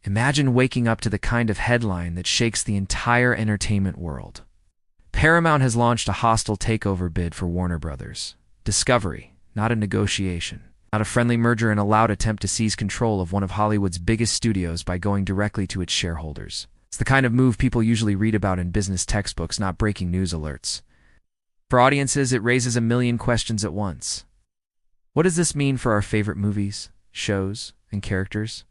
Imagine waking up to the kind of headline that shakes the entire entertainment world. Paramount has launched a hostile takeover bid for Warner Brothers. Discovery, not a negotiation, not a friendly merger, and a loud attempt to seize control of one of Hollywood's biggest studios by going directly to its shareholders. It's the kind of move people usually read about in business textbooks, not breaking news alerts. For audiences, it raises a million questions at once. What does this mean for our favorite movies, shows, and characters?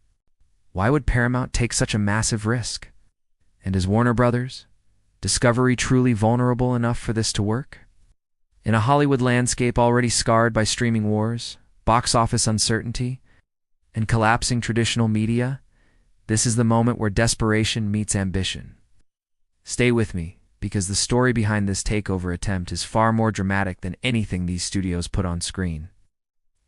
Why would Paramount take such a massive risk? And is Warner Brothers, Discovery truly vulnerable enough for this to work? In a Hollywood landscape already scarred by streaming wars, box office uncertainty, and collapsing traditional media, this is the moment where desperation meets ambition. Stay with me, because the story behind this takeover attempt is far more dramatic than anything these studios put on screen.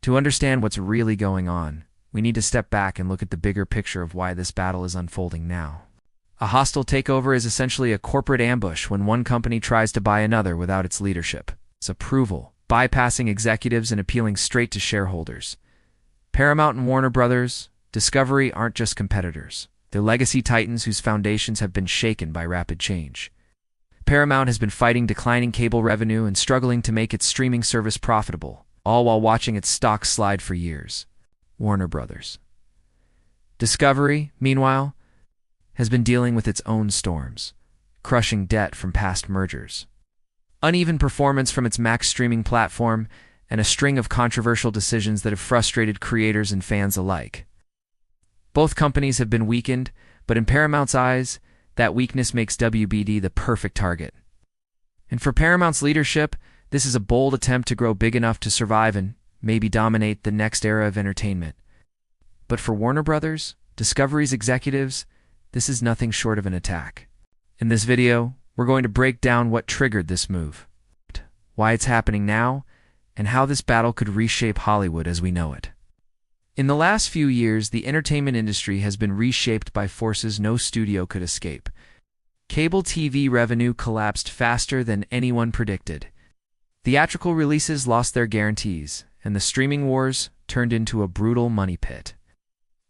To understand what's really going on, we need to step back and look at the bigger picture of why this battle is unfolding now. A hostile takeover is essentially a corporate ambush when one company tries to buy another without its leadership, its approval, bypassing executives and appealing straight to shareholders. Paramount and Warner Brothers, Discovery aren't just competitors. They're legacy titans whose foundations have been shaken by rapid change. Paramount has been fighting declining cable revenue and struggling to make its streaming service profitable, all while watching its stock slide for years. Warner Brothers. Discovery, meanwhile, has been dealing with its own storms, crushing debt from past mergers, uneven performance from its Max streaming platform, and a string of controversial decisions that have frustrated creators and fans alike. Both companies have been weakened, but in Paramount's eyes, that weakness makes WBD the perfect target. And for Paramount's leadership, this is a bold attempt to grow big enough to survive and maybe dominate the next era of entertainment. But for Warner Brothers, Discovery's executives, this is nothing short of an attack. In this video, we're going to break down what triggered this move, why it's happening now, and how this battle could reshape Hollywood as we know it. In the last few years, the entertainment industry has been reshaped by forces no studio could escape. Cable TV revenue collapsed faster than anyone predicted. Theatrical releases lost their guarantees, and the streaming wars turned into a brutal money pit.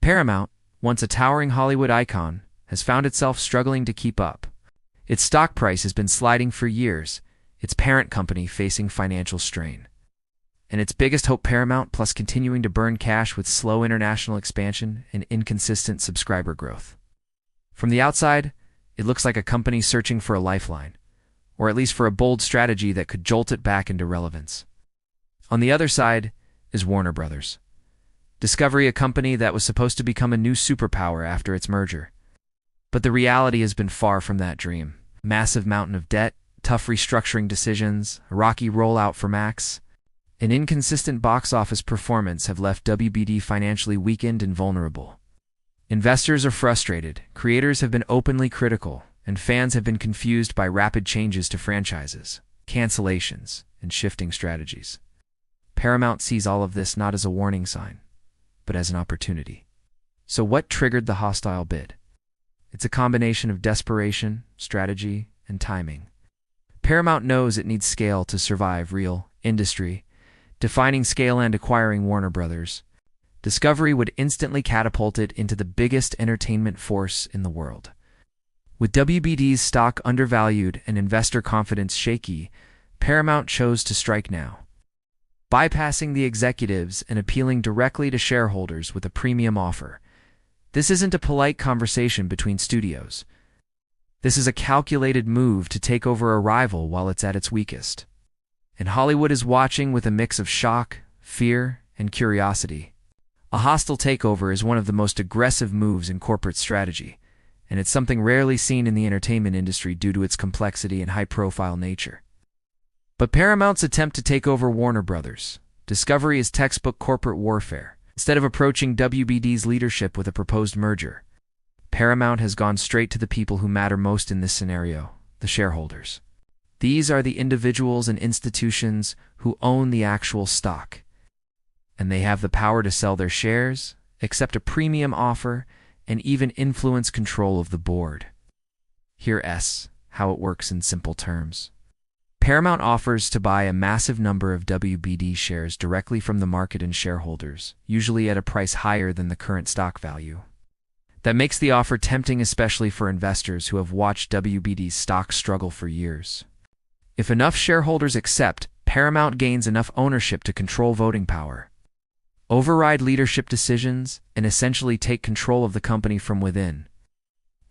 Paramount, once a towering Hollywood icon, has found itself struggling to keep up. Its stock price has been sliding for years, its parent company facing financial strain. And its biggest hope, Paramount, plus continuing to burn cash with slow international expansion and inconsistent subscriber growth. From the outside, it looks like a company searching for a lifeline, or at least for a bold strategy that could jolt it back into relevance. On the other side is Warner Brothers. Discovery, a company that was supposed to become a new superpower after its merger. But the reality has been far from that dream. Massive mountain of debt, tough restructuring decisions, a rocky rollout for Max, and inconsistent box office performance have left WBD financially weakened and vulnerable. Investors are frustrated, creators have been openly critical, and fans have been confused by rapid changes to franchises, cancellations, and shifting strategies. Paramount sees all of this not as a warning sign, but as an opportunity. So what triggered the hostile bid? It's a combination of desperation, strategy, and timing. Paramount knows it needs scale to survive real industry. Defining scale and acquiring Warner Brothers, Discovery would instantly catapult it into the biggest entertainment force in the world. With WBD's stock undervalued and investor confidence shaky, Paramount chose to strike now, bypassing the executives and appealing directly to shareholders with a premium offer. This isn't a polite conversation between studios. This is a calculated move to take over a rival while it's at its weakest. And Hollywood is watching with a mix of shock, fear, and curiosity. A hostile takeover is one of the most aggressive moves in corporate strategy, and it's something rarely seen in the entertainment industry due to its complexity and high-profile nature. But Paramount's attempt to take over Warner Brothers, Discovery is textbook corporate warfare. Instead of approaching WBD's leadership with a proposed merger, Paramount has gone straight to the people who matter most in this scenario, the shareholders. These are the individuals and institutions who own the actual stock, and they have the power to sell their shares, accept a premium offer, and even influence control of the board. Here's how it works in simple terms. Paramount offers to buy a massive number of WBD shares directly from the market and shareholders, usually at a price higher than the current stock value. That makes the offer tempting, especially for investors who have watched WBD's stock struggle for years. If enough shareholders accept, Paramount gains enough ownership to control voting power, override leadership decisions, and essentially take control of the company from within.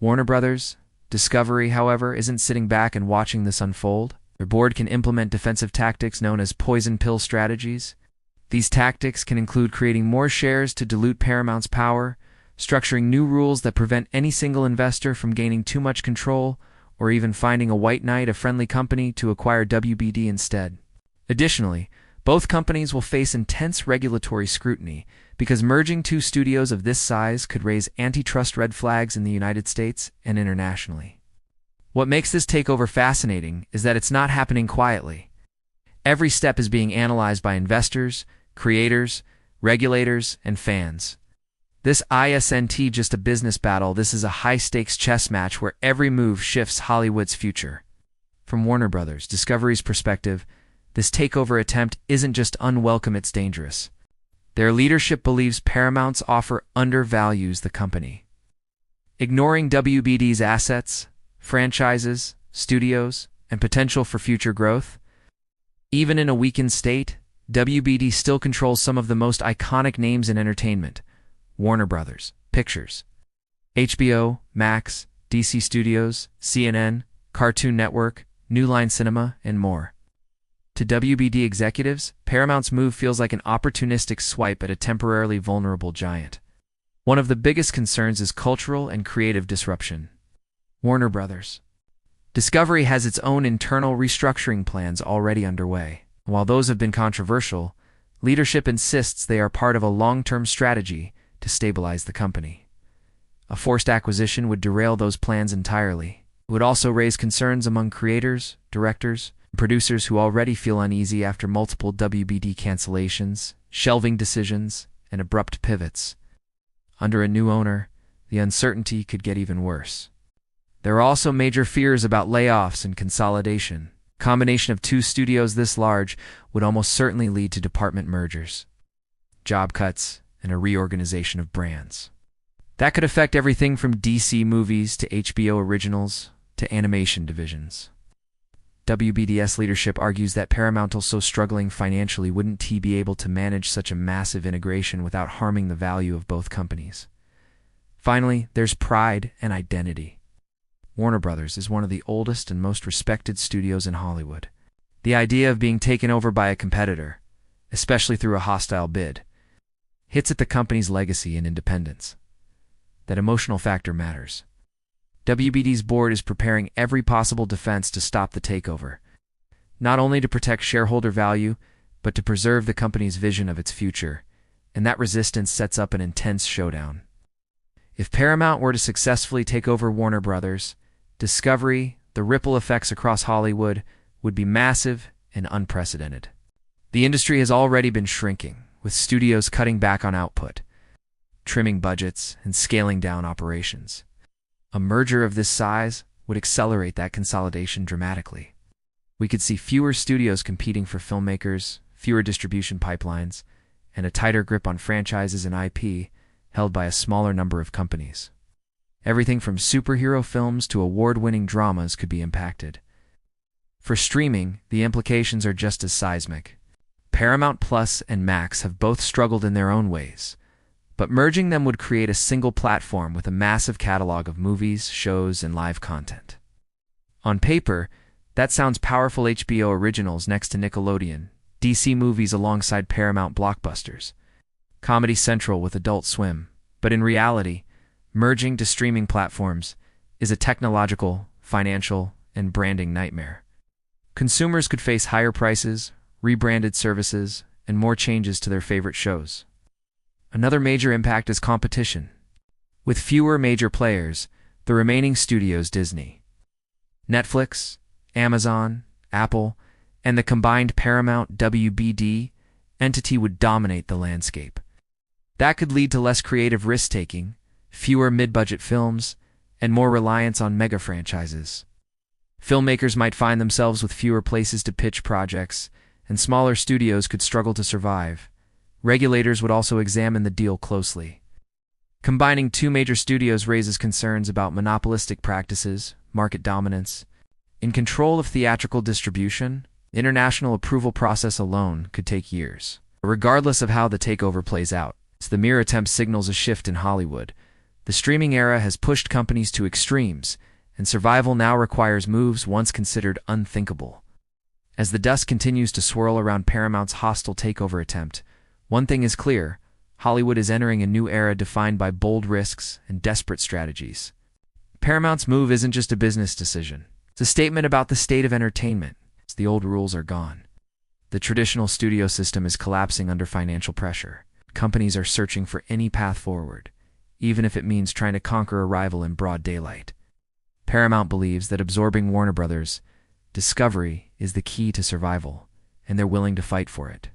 Warner Brothers, Discovery, however, isn't sitting back and watching this unfold. Their board can implement defensive tactics known as poison pill strategies. These tactics can include creating more shares to dilute Paramount's power, structuring new rules that prevent any single investor from gaining too much control, or even finding a white knight, a friendly company, to acquire WBD instead. Additionally, both companies will face intense regulatory scrutiny because merging two studios of this size could raise antitrust red flags in the United States and internationally. What makes this takeover fascinating is that it's not happening quietly. Every step is being analyzed by investors, creators, regulators, and fans. This isn't just a business battle, this is a high-stakes chess match where every move shifts Hollywood's future. From Warner Brothers, Discovery's perspective, this takeover attempt isn't just unwelcome, it's dangerous. Their leadership believes Paramount's offer undervalues the company. Ignoring WBD's assets, franchises, studios, and potential for future growth. Even in a weakened state, WBD still controls some of the most iconic names in entertainment: Warner Brothers Pictures, HBO, Max, DC Studios, CNN, Cartoon Network, New Line Cinema, and more. To WBD executives, Paramount's move feels like an opportunistic swipe at a temporarily vulnerable giant. One of the biggest concerns is cultural and creative disruption. Warner Brothers Discovery has its own internal restructuring plans already underway. While those have been controversial, leadership insists they are part of a long-term strategy to stabilize the company. A forced acquisition would derail those plans entirely. It would also raise concerns among creators, directors, and producers who already feel uneasy after multiple WBD cancellations, shelving decisions, and abrupt pivots. Under a new owner, the uncertainty could get even worse. There are also major fears about layoffs and consolidation. A combination of two studios this large would almost certainly lead to department mergers, job cuts, and a reorganization of brands. That could affect everything from DC movies to HBO originals to animation divisions. WBD's leadership argues that Paramount, also struggling financially, wouldn't be able to manage such a massive integration without harming the value of both companies. Finally, there's pride and identity. Warner Brothers is one of the oldest and most respected studios in Hollywood. The idea of being taken over by a competitor, especially through a hostile bid, hits at the company's legacy and independence. That emotional factor matters. WBD's board is preparing every possible defense to stop the takeover, not only to protect shareholder value, but to preserve the company's vision of its future, and that resistance sets up an intense showdown. If Paramount were to successfully take over Warner Brothers Discovery, the ripple effects across Hollywood would be massive and unprecedented. The industry has already been shrinking, with studios cutting back on output, trimming budgets, and scaling down operations. A merger of this size would accelerate that consolidation dramatically. We could see fewer studios competing for filmmakers, fewer distribution pipelines, and a tighter grip on franchises and IP held by a smaller number of companies. Everything from superhero films to award-winning dramas could be impacted. For streaming, the implications are just as seismic. Paramount Plus and Max have both struggled in their own ways, but merging them would create a single platform with a massive catalog of movies, shows, and live content. On paper, that sounds powerful: HBO originals next to Nickelodeon, DC movies alongside Paramount blockbusters, Comedy Central with Adult Swim. But in reality, merging to streaming platforms is a technological, financial, and branding nightmare. Consumers could face higher prices, rebranded services, and more changes to their favorite shows. Another major impact is competition. With fewer major players, the remaining studios, Disney, Netflix, Amazon, Apple, and the combined Paramount WBD entity would dominate the landscape. That could lead to less creative risk-taking, fewer mid-budget films, and more reliance on mega franchises. Filmmakers might find themselves with fewer places to pitch projects, and smaller studios could struggle to survive. Regulators would also examine the deal closely. Combining two major studios raises concerns about monopolistic practices, market dominance, in control of theatrical distribution. International approval process alone could take years. Regardless of how the takeover plays out, the mere attempt signals a shift in Hollywood. The streaming era has pushed companies to extremes, and survival now requires moves once considered unthinkable. As the dust continues to swirl around Paramount's hostile takeover attempt, one thing is clear: Hollywood is entering a new era defined by bold risks and desperate strategies. Paramount's move isn't just a business decision. It's a statement about the state of entertainment. The old rules are gone. The traditional studio system is collapsing under financial pressure. Companies are searching for any path forward, even if it means trying to conquer a rival in broad daylight. Paramount believes that absorbing Warner Brothers' Discovery is the key to survival, and they're willing to fight for it.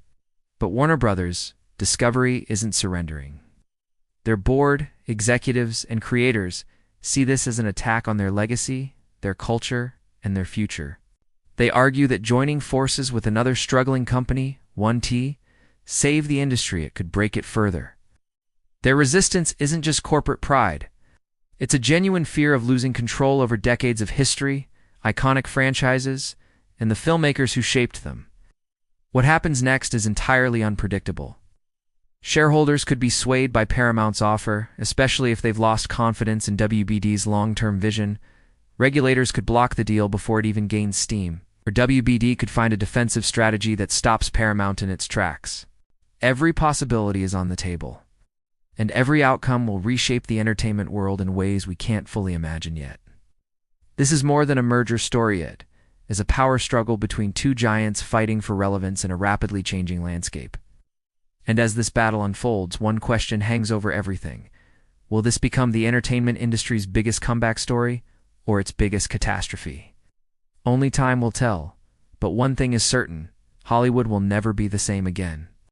But Warner Brothers' Discovery isn't surrendering. Their board, executives, and creators see this as an attack on their legacy, their culture, and their future. They argue that joining forces with another struggling company, 1T, save the industry, it could break it further. Their resistance isn't just corporate pride. It's a genuine fear of losing control over decades of history, iconic franchises, and the filmmakers who shaped them. What happens next is entirely unpredictable. Shareholders could be swayed by Paramount's offer, especially if they've lost confidence in WBD's long-term vision. Regulators could block the deal before it even gains steam, or WBD could find a defensive strategy that stops Paramount in its tracks. Every possibility is on the table, and every outcome will reshape the entertainment world in ways we can't fully imagine yet. This is more than a merger story, it is a power struggle between two giants fighting for relevance in a rapidly changing landscape. And as this battle unfolds, one question hangs over everything. Will this become the entertainment industry's biggest comeback story, or its biggest catastrophe? Only time will tell, but one thing is certain: Hollywood will never be the same again.